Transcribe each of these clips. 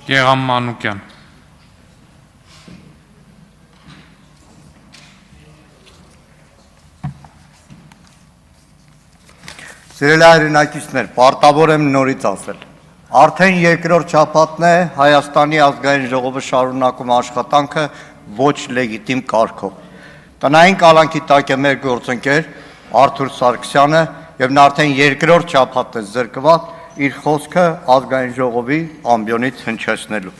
Գեգամ Մանուկյան։ Սիրելի հայրենակիցներ, պարտավոր եմ նորից ասել։ Արդեն երկրորդ շաբաթն է Հայաստանի ազգային ժողովը շարունակում աշխատանքը ոչ լեգիտիմ կարգով։ Տնային կալանքի տակ է մեր գործընկեր Արթուր Սարգսյանը եւ նա արդեն երկրորդ շաբաթ է զրկված իր խոսքը ազգային ժողովի ամբիոնից հնչեցնելու։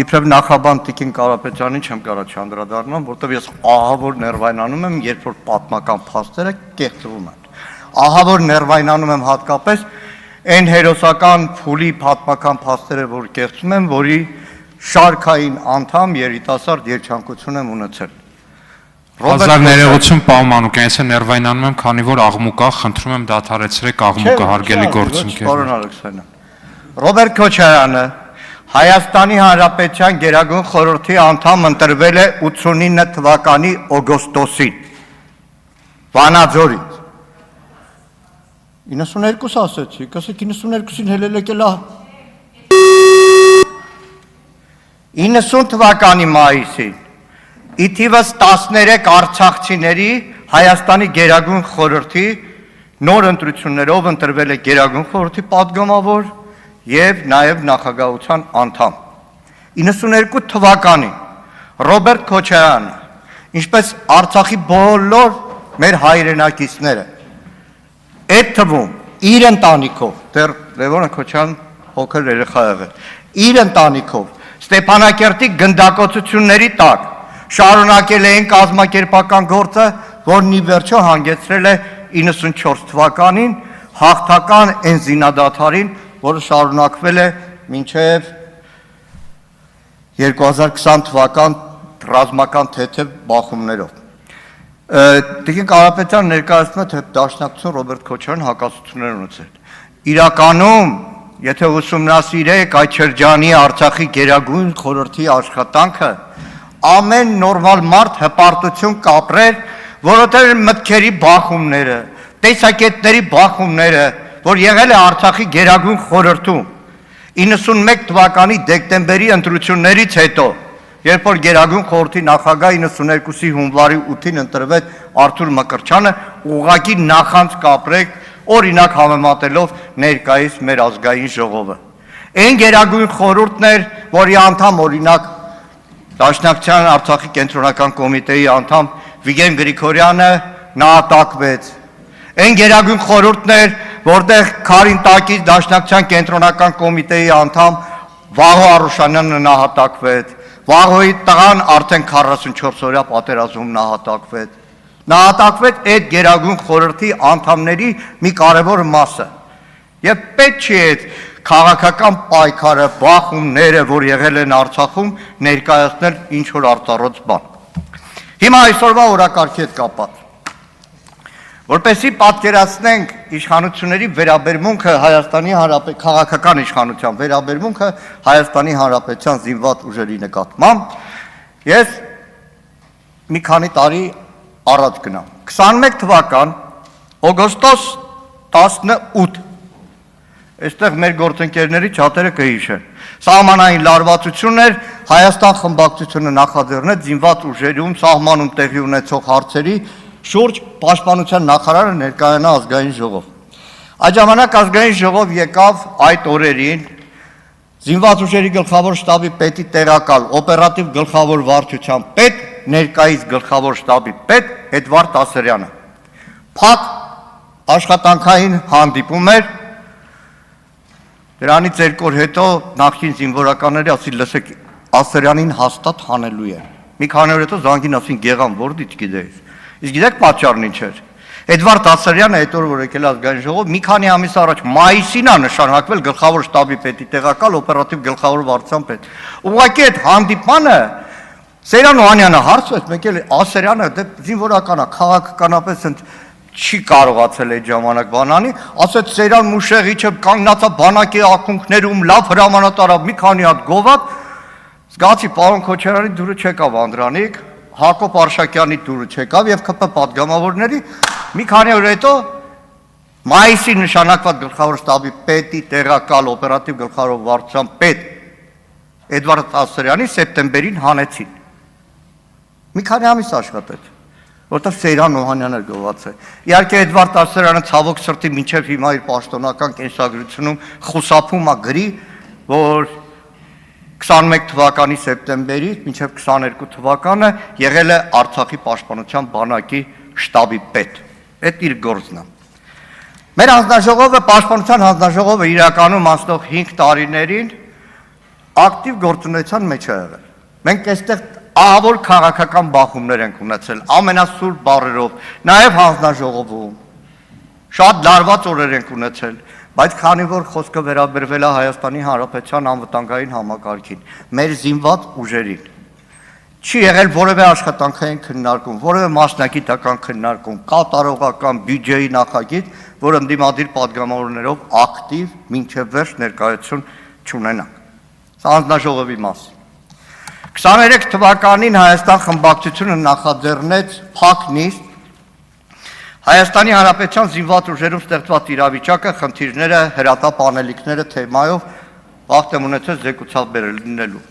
Իբրև նախաբան Տիկին Կարապետյանին չեմ կարա չանդրադառնամ, որտեղ ես ահավոր ներվայնանում եմ, երբ որ պատմական փաստերը կեղծվում են։ Ահավոր ներվայնանում եմ հատկապես այն հերոսական փուլի պատմական փաստերը, որ կեղծում են, որի շարքային անդամ երիտասարդ երջանկություն եմ ունեցել։ Հազար ներողություն պարոն Մանուկյան, ես ներվայնանում եմ, քանի որ աղմուկ է, խնդրում եմ դադարեցրեք աղմուկը, հարգելի գործընկեր։ Պարոն Ալեքսանյան, Ռոբերտ Քոչարյանը Հայաստանի Հանրապետության Գերագույն խորհրդի անդամ ընտրվել է 89 թվականի օգոստոսին Վանաձորից։ 92 ասեցի, ասեք 92-ին հելել եկել է 90 թվականի մայիսին ի թիվս 13 արցախցիների Հայաստանի Գերագույն խորհրդի նոր ընտրություններով ընտրվել է Գերագույն խորհրդի պատգամավոր եւ նաեւ նախագահության անդամ։ 92 թվականին Ռոբերտ Քոչարյանը, ինչպես Արցախի բոլոր մեր հայրենակիցները, այդ թվում իր ընտանիքով, դեռ Լևոնը Քոչարյան հոգր երեխա եղել, իր ընտանիքով Ստեփանակերտի գնդակոծությունների տակ շարունակել էին կազմակերպական գործը, որն ի վերջո հանգեցրել է 94 թվականին հաղթական այն զինադադարին, որը շարունակվել է մինչև 2020 թվական ռազմական թեթև բախումներով։ Տիկին Կարապետյան ներկայացնում է, թե դաշնակցություն Ռոբերտ Քոչարյան հակասություններ ունեցել։ Իրականում, եթե ուսումնասիրեք այդ շրջանի Արցախի Գերագույն խորհրդի աշխատանքը, ամեն նորմալ մարդ հպարտություն կապրեր, որովհետև մտքերի բախումները, տեսակետների բախումները, որ եղել է Արցախի Գերագույն խորհրդում 91 թվականի դեկտեմբերի ընտրություններից հետո, երբ որ Գերագույն խորհրդի նախագահ 92-ի հունվարի 8-ին ընտրվեց Արթուր Մկրտչյանը, ուղղակի նախանց կապրեք, օրինակ համեմատելով ներկայիս մեր ազգային ժողովը։ Այն Գերագույն խորհուրդն էր, որի անդամ օրինակ Դաշնակցության Արցախի կենտրոնական կոմիտեի անդամ Վիգեն Գրիգորյանը նահատակվեց։ Այն Գերագույն խորհուրդն էր, որտեղ Քարինտակից Դաշնակցության կենտրոնական կոմիտեի անդամ Վաղո Արուշանյանը նահատակվեց։ Վաղոյի տղան արդեն 44 օրյա պատերազմում նահատակվեց։ Նահատակվեց այդ Գերագույն խորհրդի անդամների մի կարևոր մասը։ Եվ պետք չի այդ քաղաքական պայքարը, բախումները, որ եղել են Արցախում, ներկայացնել ինչ որ արտառոց բան։ Հիմա այսօրվա օրակարգի հետ կապված, որպեսզի պատկերացնենք իշխանությունների վերաբերմունքը Հայաստանի Հանրապետության քաղաքական իշխանության վերաբերմունքը Հայաստանի Հանրապետության զինված ուժերի նկատմամբ, ես մի քանի տարի առաջ գնամ։ 21 թվական օգոստոս 18 Այստեղ մեր գործընկերների չաթերը կհիշեն։ Սահմանային լարվածություններ Հայաստան խմբակցությունը նախաձեռնեց զինված ուժերում սահմանում տեղի ունեցող հարցերի շուրջ պաշտպանության նախարարը ներկայանա ազգային ժողով։ Այդ ժամանակ ազգային ժողով եկավ այդ օրերին զինված ուժերի գլխավոր շտաբի պետի տեղակալ օպերատիվ գլխավոր վարչության պետ, ներկայիս գլխավոր շտաբի պետ Էդվարդ Ասերյանը։ Փակ աշխատանքային հանդիպում էր։ Դրանից երկու օր հետո նախկին զինվորականները ասին, լսեք, Ասերյանին հաստատ հանելու է։ Մի քանի օր հետո զանգին ասին Գեգամ, որտից գիտես։ Իսկ գիտեք պատճառն ինչ էր։ Էդվարդ Ասերյանը այդ օրը որ եկել ազգային ժողով, մի քանի ամիս առաջ մայիսին է նշանակվել գլխավոր շտաբի պետի տեղակալ օպերատիվ գլխավոր վարչության պետ։ Ուղղակի այդ հանդիպանը Սերյան Օհանյանը հարցվեց, մեկ էլ Ասերյանը դե զինվորականա, քաղաքականապես չի կարողացել այդ ժամանակ բանանի, ասեց Սերյան Մուշեղիչը կանգնածա բանակի ակունքներում, լավ հրամանատարավ, մի քանի հատ գովատ, զգացի պարոն Քոչարյանի դուրը չեկավ Անդրանիկ, Հակոբ Արշակյանի դուրը չեկավ եւ ԿՊ պատգամավորների մի քանի օր հետո Մայիսի նշանակված գլխավոր շտաբի պետի տեղակալ օպերատիվ գլխավոր վարչության պետ Էդվարդ Ասրյանի սեպտեմբերին հանեցին։ Մի քանի ամիս աշխատեց, որտեղ Սեյրան Օհանյանն էր գովածը։ Իհարկե Էդվարդ Ասրյանը ցավոք սրտի մինչև հիմա իր պաշտոնական կենսագրությունում խուսափում է գրի, որ 21 թվականի սեպտեմբերից մինչև 22 թվականը եղել է Արցախի պաշտպանության բանակի շտաբի պետ։ Այդ իր գործն է։ Մեր հանձնաժողովը, պաշտպանության հանձնաժողովը իրականում անցնող 5 տարիներին ակտիվ գործունեության մեջ է եղել։ Մենք այստեղ ահավոր քաղաքական բախումներ ենք ունեցել, ամենասուրբ բառերով, նաև հանձնաժողովում, շատ լարված օրեր ենք ունեցել, բայց քանի որ խոսքը վերաբերվել է Հայաստանի Հանրապետության անվտանգային համակարգին, մեր զինված ուժերին, չի եղել որևէ աշխատանքային քննարկում, որևէ մասնագիտական քննարկում, կատարողական բյուջեի նախագիծ, որ ընդդիմադիր падգամավորներով ակտիվ մինչև վերջ ներկայություն չունենանք։ Սա հանձնաժողովի մասին։ 23 թվականին Հայաստան խմբակցությունը նախաձեռնեց փակ նիստ Հայաստանի Հանրապետության զինված ուժերում ստեղծված իրավիճակը, խնդիրները, հրատապ անելիքները թեմայով վաղ եմ ունեցել զեկուցող բերելու։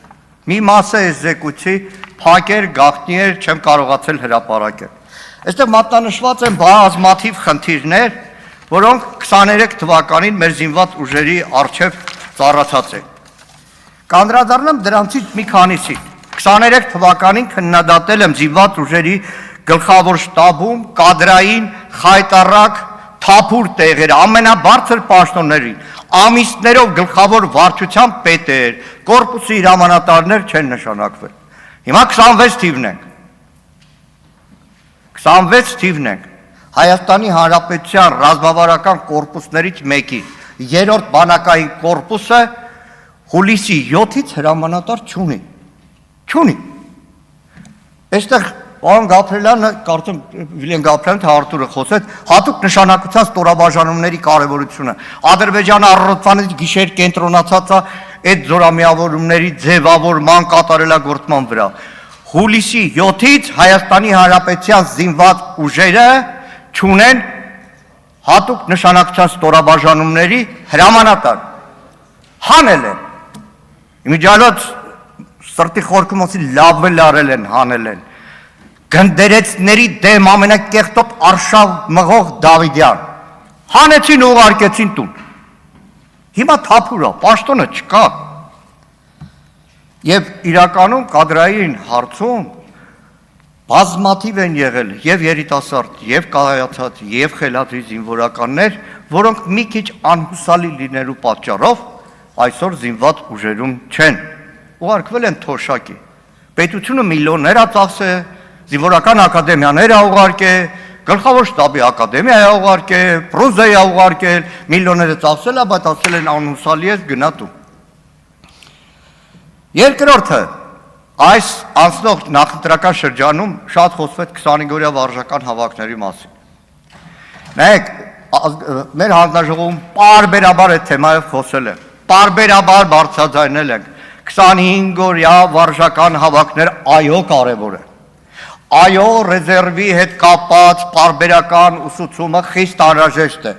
Մի մասը այս զեկույցի փակեր, գաղտնիեր չեմ կարողացել հրապարակել։ Այստեղ մատնանշված են բազմաթիվ խնդիրներ, որոնք 23 թվականին մեր զինված ուժերի առջև ծառացած են։ Կանդրադառնամ դրանցից մի քանիսի։ 23 թվականին քննադատել եմ զինված ուժերի գլխավոր շտաբում կադրային խայտառակ թափուր տեղեր, ամենաբարձր պաշտոններին, ամիսներով գլխավոր վարչության պետեր, կորպուսի հրամանատարներ չեն նշանակվել։ Հիմա 26 թիվն ենք։ 26 թիվն ենք։ Հայաստանի Հանրապետության ռազմավարական կորպուսներից մեկի, 3-րդ բանակային կորպուսը հուլիսի 7-ից հրամանատար չունի։ Չունի։ Այստեղ Պարոն Գաբրելյանը, կարծեմ Վիլյամ Գաբրելյանը, թե Արտուրը խոսեց, հատուկ նշանակության ստորաբաժանումների կարևորությունը։ Ադրբեջանը առողջանից գիշեր կենտրոնացած է այդ զորամիավորումների ձևավորման կատարելագործման վրա։ Հուլիսի 7-ից Հայաստանի Հանրապետության զինված ուժերը չունեն հատուկ նշանակության ստորաբաժանումների հրամանատար։ Հանել են։ Իմիջիալոց սրտի խորքումոսի լավ արել են, հանել են։ Գնդերեցների դեմ ամենակեղտոտ արշավ մղող Դավիդյան, հանեցին ու ուղարկեցին տուն, հիմա թափուր է, պաշտոնը չկա, և իրականում կադրային հարցում բազմաթիվ են եղել և երիտասարդ, և կայացած, և խելացի զինվորականներ, որոնք մի քիչ անհուսալի լինելու պատճառով այսօր զինված ուժերում չեն, ուղարկվել են թոշակի, պետությունը միլիոններ է ծախսել, զինվորական ակադեմիաներ է ուղարկել, գլխավոր շտաբի ակադեմիա է ուղարկել, պրոզա է ուղարկել, միլիոնները ծախսել է, բայց ասել են անհուսալի է գնա տուն։ Երկրորդը, այս անցնող նախընտրական շրջանում շատ խոսվեց 25-օրյա վարժական հավաքների մասին։ Նայեք, մեր հանձնաժողովում պարբերաբար այդ թեմայով խոսել են, պարբերաբար բարձրաձայնել ենք, 25-օրյա վարժական հավաքներ այո կարևոր է։ Այո, ռեզերվի հետ կապած պարբերական ուսուցումը խիստ անհրաժեշտ է,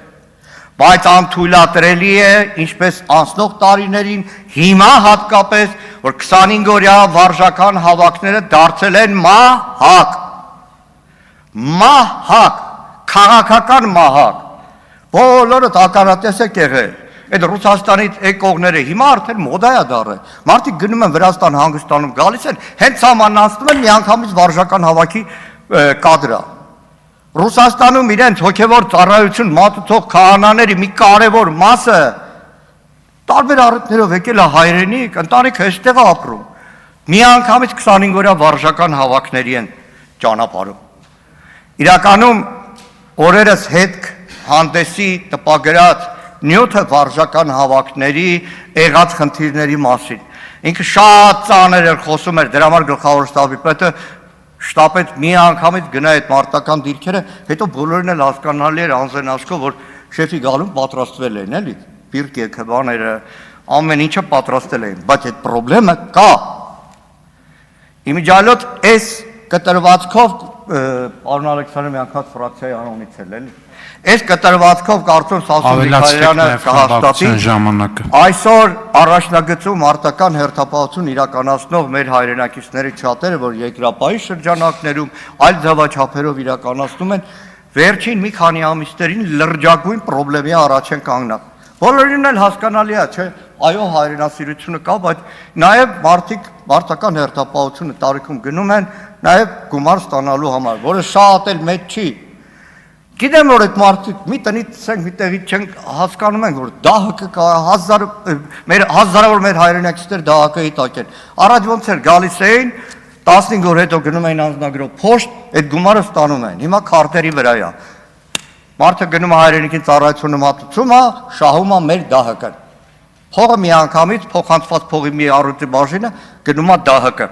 բայց անթույլատրելի է, ինչպես անցնող տարիներին, հիմա հատկապես, որ 25-օրյա վարժական հավաքները դարձել են մահակ, քաղաքական մահակ, բոլորդ ականատես եք եղել, այդ Ռուսաստանից եկողները հիմա արդեն մոդա է դառել, մարդիկ գնում են Վրաստան հանգստանում, գալիս են, հենց սահմանացնում են միանգամից վարժական հավաքի կադրը։ Ռուսաստանում իրենց հոգևոր ծառայություն մատուցող քահանաների մի կարևոր մասը տարբեր առիթներով եկել է հայրենիք, ընտանիքը այստեղ է ապրում, միանգամից 25-օրյա վարժական հավաքների են ճանապարհում։ Իրականում օրերս հետ հանդեսի տպագրած նյութը վարժական հավաքների եղած խնդիրների մասին։ Ինքը շատ ծանր էր խոսում էր, դրա համար գլխավոր շտաբի պետը շտապեց մի անգամից գնա այդ մարտական դիրքերը, հետո բոլորին էլ հասկանալի էր անձեն աչքով, որ շեֆի գալուն պատրաստվել են, էլի, պիրկ եկեղբաները, ամեն ինչը պատրաստել էին, բայց այդ խնդրեմը կա։ Իմիջիալոց այս կտրվածքով պարոն Ալեքսանդրը միանգամից ֆրակցիայի անունից էլ էլի։ Այս կտրվածքով կարծում Սասուն Միքայելյանը կհաստատի ժամանակը։ Այսօր առաջնագծում արտական հերթապահություն իրականացնող մեր հայրենակիցների շատերը, որ երկրապահի շրջանակներում այլ ձևաչափերով իրականացնում են, վերջին մի քանի ամիսներին լրջագույն խնդրի առաջ են կանգնել։ Բոլորին էլ հասկանալի է, չէ՞, այո, հայրենասիրությունը կա, բայց նաև մարդիկ մարտական հերթապահությունը տարիքում գնում են նաև գումար ստանալու համար, որը շատ էլ մեծ չի։ Գիտեմ, որ այդ մարդիկ մի տնից ցենք, մի տեղից չենք հասկանում են, որ դահակը կա, հազարավոր մեր հայրենակիցներ դահակի տակ են։ Առաջ ոնց էր գալիս էին 15 օր հետո գնում էին անձնագրով փոշտ, այդ գումարը ստանում են։ Հիմա քարտերի վրա է։ Մարդը գնում է հայրենիքի ծառայությունը մատուցում է, շահում է մեր դահակը։ Փողը միանգամից փոխանցված փողի մի առյուծի բաժինը գնում է դահակը։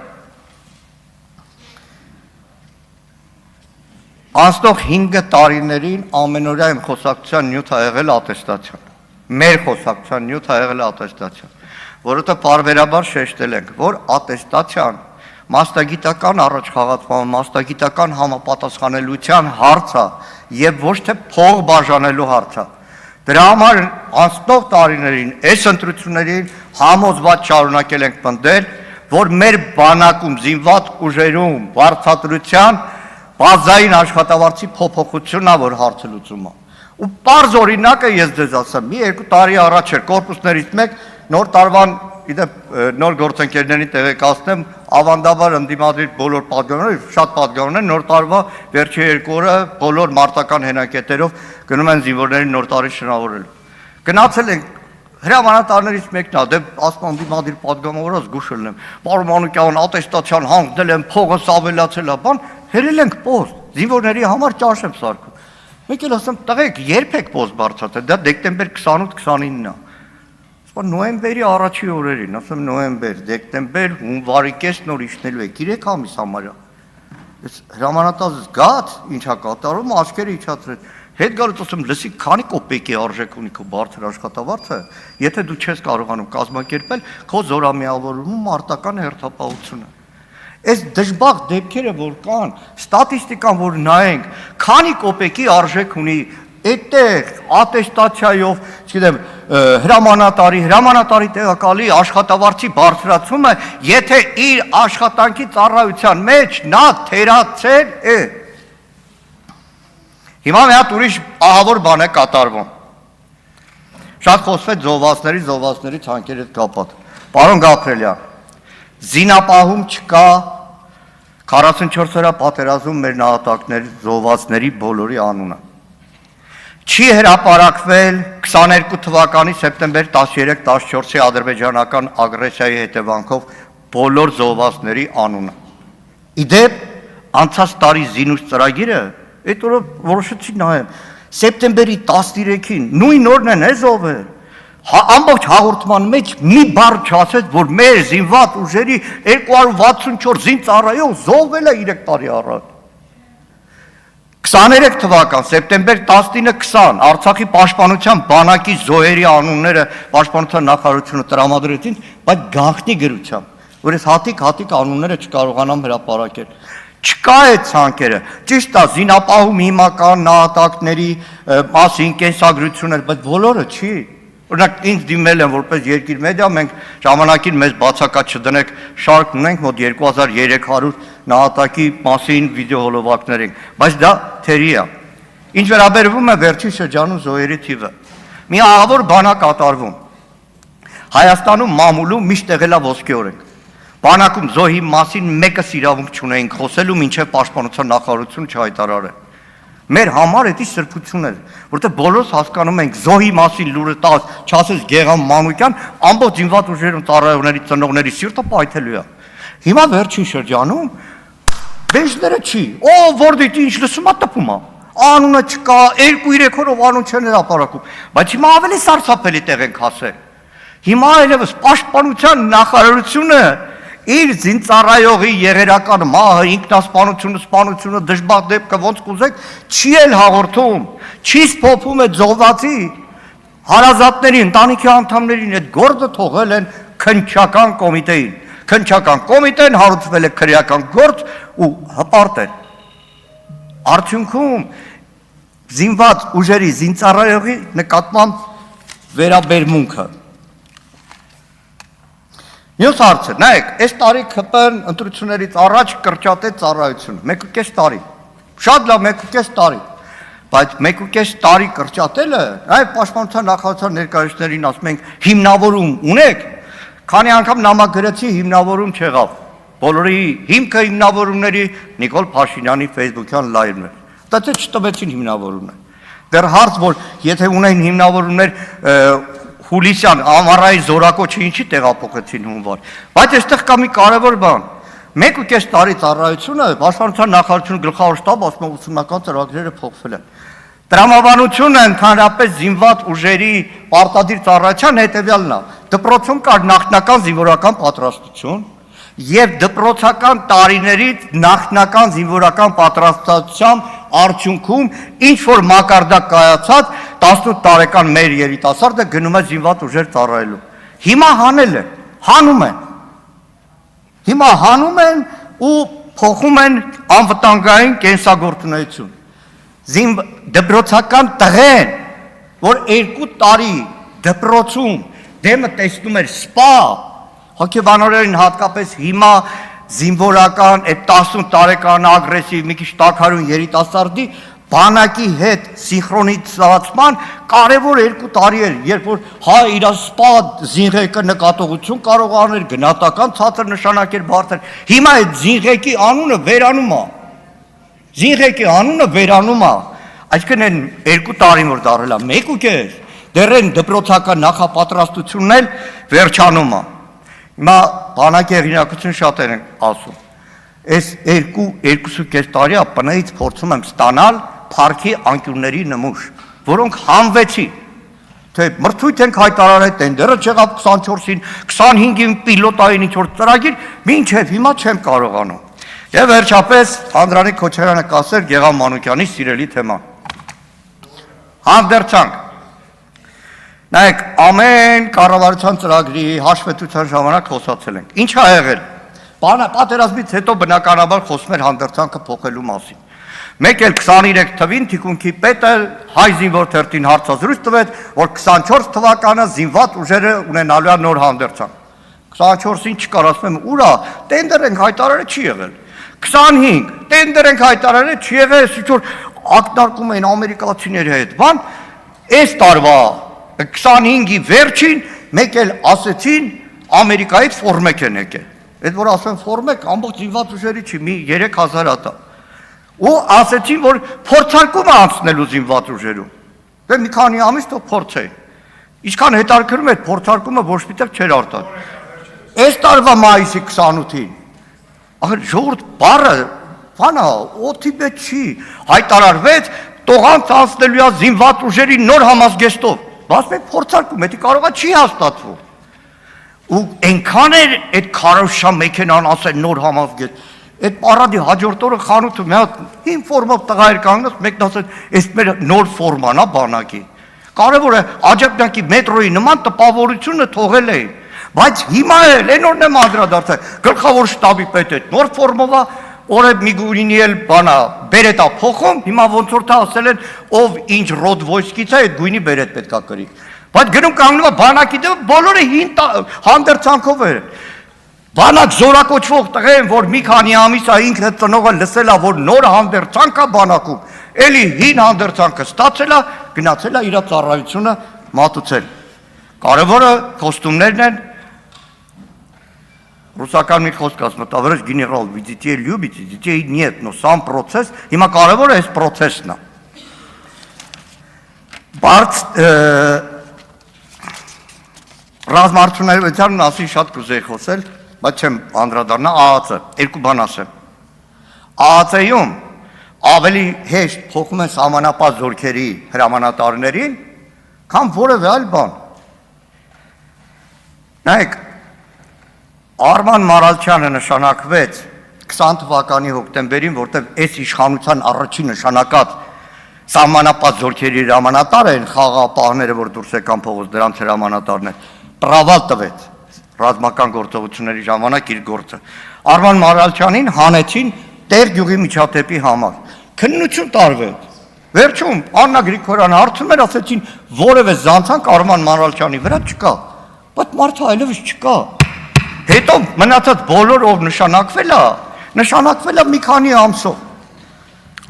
Անցնող 5 տարիներին ամենօրյա իմ խոսակցության նյութ ա եղել ատեստացիան։ Մեր խոսակցության նյութ ա եղել ատեստացիան, որովհետև պարբերաբար շեշտել ենք, որ ատեստացիան մասնագիտական առաջխաղացման, մասնագիտական համապատասխանելիության հարց է եւ ոչ թե փող բաժանելու հարց է։ Դրա համար անցնող տարիներին այս ընտրություններին համոզված շարունակել ենք պնդել, որ մեր բանակում զինված ուժերում վարձատրության բազային աշխատավարձի փոփոխությունն է, որ հարցը լուծում է։ Ու պարզ օրինակը ես ձեզ ասեմ, մի 2 տարի առաջ էր կորպուսներից մեկ նոր տարվան իդեպ նոր գործընկերներին տեղեկացնեմ, ավանդաբար ընդդիմադիր բոլոր պատգամավորները, շատ պատգամավորներ նոր տարվա վերջի 2 օրը բոլոր մարտական հենակետերով գնում են զինվորներին նոր տարի շնորհավորելու։ Գնացել ենք հրամանատարներից մեկն է, դե ասում ընդդիմադիր պատգամավորը զգուշ ելնեմ։ Պարոն Մանուկյան, ատեստացիան հանձնել եմ, փողս ավելացել է, բան, հերել ենք պոստ, զինվորների համար ճաշ եմ սարքում։ Մեկ էլ ասեմ, տղեկ, երբ եք պոստ բարձրացել, դա դեկտեմբեր 28-29-ն է։ Նոյեմբերի առաջի օրերին, ասեմ նոյեմբեր, դեկտեմբեր, հունվարի կես նոր իջնելու է, 3 ամիս համարյա։ Այս հրամանատարը զգաց, ինչա կատարում, աչքերը իջացրեց։ Հետ գալուց ասում, լսի, քանի կոպեկի արժեք ունի քո բարձր աշխատավարձը, եթե դու չես կարողանում կազմակերպել քո զորամիավորում արտական հերթապահությունը։ Այս դժբախտ դեպքերը, որ կան, ստատիստիկան, որ նայենք, քանի կոպեկի արժեք ունի այդտեղ ատեստացիայով, չգիտեմ, հրամանատարի տեղակալի աշխատավարձի բարձրացումը, եթե իր աշխատանքի ծառայության մեջ նա թերացել է։ Հիմա մի հատ ուրիշ ահավոր բան է կատարվում։ Շատ խոսվեց զոհվածների ցանկերի հետ կապված։ Պարոն Գաբրելյան, զինապահում չկա 44 օրյա պատերազմում մեր նահատակների, զոհվածների բոլորի անունը։ Չի հրապարակվել 22 թվականի սեպտեմբեր 13-14-ի ադրբեջանական ագրեսիայի հետևանքով բոլոր զոհվածների անունը։ Իդեպ անցած տարի զինուց ծրագիրը, այդ օրը որոշեցի նայեմ, սեպտեմբերի 13-ին նույն օրն են զոհվել։ Ամբողջ հաղորդման մեջ մի բառ չասեց, որ մեր զինված ուժերի 264 զինծառայող զոհվել է 3 տարի առաջ։ 23 թվական սեպտեմբեր 19-20 Արցախի պաշտպանության բանակի զոհերի անունները պաշտպանության նախարարությունը տրամադրեցին, բայց գաղտնի գրությամբ, որ այս հատիկ անունները չկարողանամ հրապարակել։ Չկա այդ ցանկերը։ Ճիշտ է, զինապահում հիմական նահատակների մասին կենսագրություններ, բայց բոլորը չի։ Օրինակ ինձ դիմել են որպես երկիր մեդիա, մենք ժամանակին մեզ բացակայ չդնեք, շարք ունենք մոտ 2300 նահատակի մասին վիդեոհոլովակներ ենք, բայց դա թերի է։ Ինչ վերաբերվում է վերջին շրջանում զոհերի թիվը, մի ահավոր բան է կատարվում։ Հայաստանում մամուլում միշտ եղել է ոսկե օրենք։ Բանակում զոհի մասին մեկս իրավունք չունեինք խոսելու, մինչև պաշտպանության նախարարությունը չհայտարարել։ Մեր համար դա սրբություն էր, որտեղ բոլորս հասկանում ենք զոհի մասին լուրը տաս, չասես Գեգամ Մանուկյան, ամբողջ զինված ուժերում ծառայողների ծնողների սիրտը պայթելու է։ Հիմա վերջին շրջանում բեժները չի, որ դիտի ինչ լսում է տպում է։ Անունը չկա, 2-3 օրով անուն չեն հրապարակում, բայց հիմա ավելի սարսափելի տեղ ենք հասել։ Հիմա այլևս պաշտպանության նախարարությունը իր զինծառայողի եղերական մահը, ինքնասպանությունը, սպանությունը, դժբախտ դեպքը ոնց կուզեք, չի էլ հաղորդում, չի սփոփում այդ զոհվածի հարազատների, ընտանիքի անդամներին, այդ գործը թողել են քննչական կոմիտեին։ Քննչական կոմիտեն հարուցվել է քրեական գործ ու հպարտ է։ Արդյունքում զինված ուժերի զինծառայողի նկատմամբ վերաբերմունքը։ Մյուս հարցը, նայեք, այս տարի ԿՊ-ն ընտրություններից առաջ կրճատեց ծառայությունը, 1.5 տարի։ Շատ լավ 1.5 տարի։ Բայց 1.5 տարի կրճատելը, այ պաշտպանության նախարարության ներկայացուցիչներին ասում ենք հիմնավորում ունեք, քանի անգամ նամակ հիմնավորում չեղավ։ Բոլորի հիմքը հիմնավորումների Նիկոլ Փաշինյանի Facebook-յան լայվն էր։ Դա չտվեցին հիմնավորումներ։ Դեռ հարց, որ եթե ունեն հիմնավորումներ հուլիսյան ամառային զորակոչի ինչի տեղափոխեցին հունվար։ Բայց այստեղ կա մի կարևոր բան։ 1.5 տարի ծառայությունը պաշտպանության նախարարությունը գլխավոր շտաբ ասում է 80-ական ծրագրերը փոխվել են։ Տրամաբանությունը ընդհանրապես զինված ուժերի պարտադիր ծառայության հետևյալն է։ Դպրոցում կար նախնական զինվորական պատրաստություն եւ դպրոցական տարիներից նախնական զինվորական պատրաստության արդյունքում ինչ որ մակարդակ կայացած 18 տարեկան մեր երիտասարդը գնում է զինված ուժեր ծառայելու։ Հիմա հանել է, հանում են։ Հիմա հանում են ու փոխում են անվտանգային կենսագործունեություն։ Դպրոցական տղեն, որ 2 տարի դպրոցում դեմը տեսնում էր սպա, հոգեբանորեն հատկապես հիմա զինվորական այդ 18 տարեկան ագրեսիվ մի քիչ տաքարյուն երիտասարդի բանակի հետ սինխրոնիզացման կարևոր 2 տարի էր, երբ որ հայ իր սպա զինղեկը նկատողություն կարող աներ, գնահատական ցածր նշանակեր բարձր։ Հիմա այդ զինղեկի անունը վերանում է։ Զինղեկի անունը վերանում է։ Այսինքն այն 2 տարին որ դարել է 1.5, դեռ այն դպրոցական նախապատրաստությունն էլ վերջանում է։ Հիմա բանակի հեղինակություն շատեր են ասում։ Այս 2.5 տարի ՊՆ-ից փորձում եմ ստանալ փառքի անկյունների նմուշ, որոնք հանվեցին։ Թե մրցույթ ենք հայտարարել, տենդերը չեղավ 24-ին, 25-ին պիլոտային ինչ-որ ծրագիր, մինչև հիմա չեմ կարողանում։ Եվ վերջապես Անդրանիկ Քոչարյանը կասեր Գեղամ Մանուկյանի սիրելի թեման։ Հանդերձանք։ Նայեք, ամեն կառավարության ծրագրի հաշվետվության ժամանակ խոսացել ենք։ Ինչ ա եղել։ Պատերազմից հետո բնականաբար խոսում էր հանդերձանքը փոխելու մասին։ Մեկ էլ 23 թվին թիկունքի պետը հայ զինվոր թերթին հարցազրույց տվեց, որ 24 թվականը զինված ուժերը ունենալու է նոր հանդերձանք։ 24-ին չկար, ասում եմ, ուրա, տենդեր ենք հայտարարել, չի եղել։ 25 տենդեր ենք հայտարարել, չի եղել, ինչ որ ակնարկում էին ամերիկացիների հետ։ Բան, այս տարվա 25-ի վերջին մեկ էլ ասեցին Ամերիկայից ֆորմեկ են եկել։ Այդ որ ասեն ֆորմեկ ամբողջ զինված ուժերի չի, մի 3000 հատ։ Ու ասեցին, որ փորձարկում է անցնելու զինված ուժերում։ Դե մի քանի ամիս թող փորձեն։ Ինչքան հետաքրքրում է փորձարկումը ոչ միտեղ չէր արտադրել։ Այս տարվա մայիսի 28-ին ախր ժողովուրդ բառը բանա օդի մեջ չի հայտարարվեց տողանց անցնելու է զինված ուժերի նոր համազգեստով։ Բայց մենք փորձարկում, դա կարողա չի հաստատվում։ Ու այնքան էր այդ քարոշա մեքենան ասել նոր համազգեստ։ Այդ պարադի հաջորդ օրը խանութը մի հատ հին ֆորմով տղա էր կանգնած, մեկն ասեց, «Էս մեր նոր ֆորման է բանակի»։ Կարևոր է աջակցի մետրոյի նման տպավորությունը թողել էին։ Բայց հիմա էլ այն օրն եմ անդրադարձել, գլխավոր շտաբի պետը նոր ֆորմով է, օրը Միգուրինի էլ բանա բերետ է փոխում, հիմա ոնց որ ասել են, ով ինչ ռոդ վոյսկից է, այդ գույնի բերետ պետք է կրի։ Բայց գնում կանգնում է բանակի դեմ, բոլորը հին հանդերձանքով էր։ Բանակ զորակոչվող տղեն, որ մի քանի ամիս է ինքը ծնողը լսել է, որ նոր հանդերձանք է բանակում, էլի հին հանդերձանքը ստացել է, գնացել է իր ծառայությունը մատուցել։ Կարևորը կոստումներն են, ռուսական մի խոսք ասում է, товарищ генерал, вы детей любите, детей нет, но сам процесс, հիմա կարևորը այս process-ն է։ Բայց ռազմարտությունների մասին շատ կուզեի խոսել, բայց չեմ անդրադառնա ԱԱՑ-ը, երկու բան ասեմ։ ԱԱՑ-ում ավելի հեշտ փոխում են սահմանապահ զորքերի հրամանատարներին, քան որևէ այլ բան։ Նայեք, Արման Մարալչյանը նշանակվեց 20 թվականի հոկտեմբերին, որտեղ այս իշխանության առաջին նշանակած սահմանապահ զորքերի հրամանատարը են խաղաղապահները, որ դուրս եկան փողոց, դրանց հրամանատարներ, պրավալ տվեց ռազմական գործողությունների ժամանակ իր գործը։ Արման Մարալչյանին հանեցին Տեր գյուղի միջադեպի համար։ Քննություն տարվեց։ Վերջում Աննա Գրիգորյանը հարցում էր, ասեցին որևէ զանցանք Արման Մանուկյանի վրա չկա։ Բայց մարդը այլևս չկա։ Հետո մնացած բոլոր ով նշանակվել է մի քանի ամսով։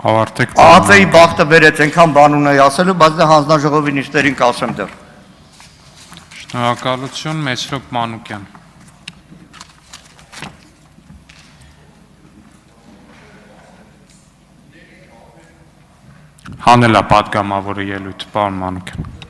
Ավարտեք։ ԱԱԾ-ի բախտը վերեց, այնքան բան ունեի ասելու, բայց դա հանձնաժողովի նիստերին կասեմ դեռ։ Շնորհակալություն, Մեծրոկ Մանուկյան։ Հանելա պատգամավորը ելույթ, պարոն Մանուկյան։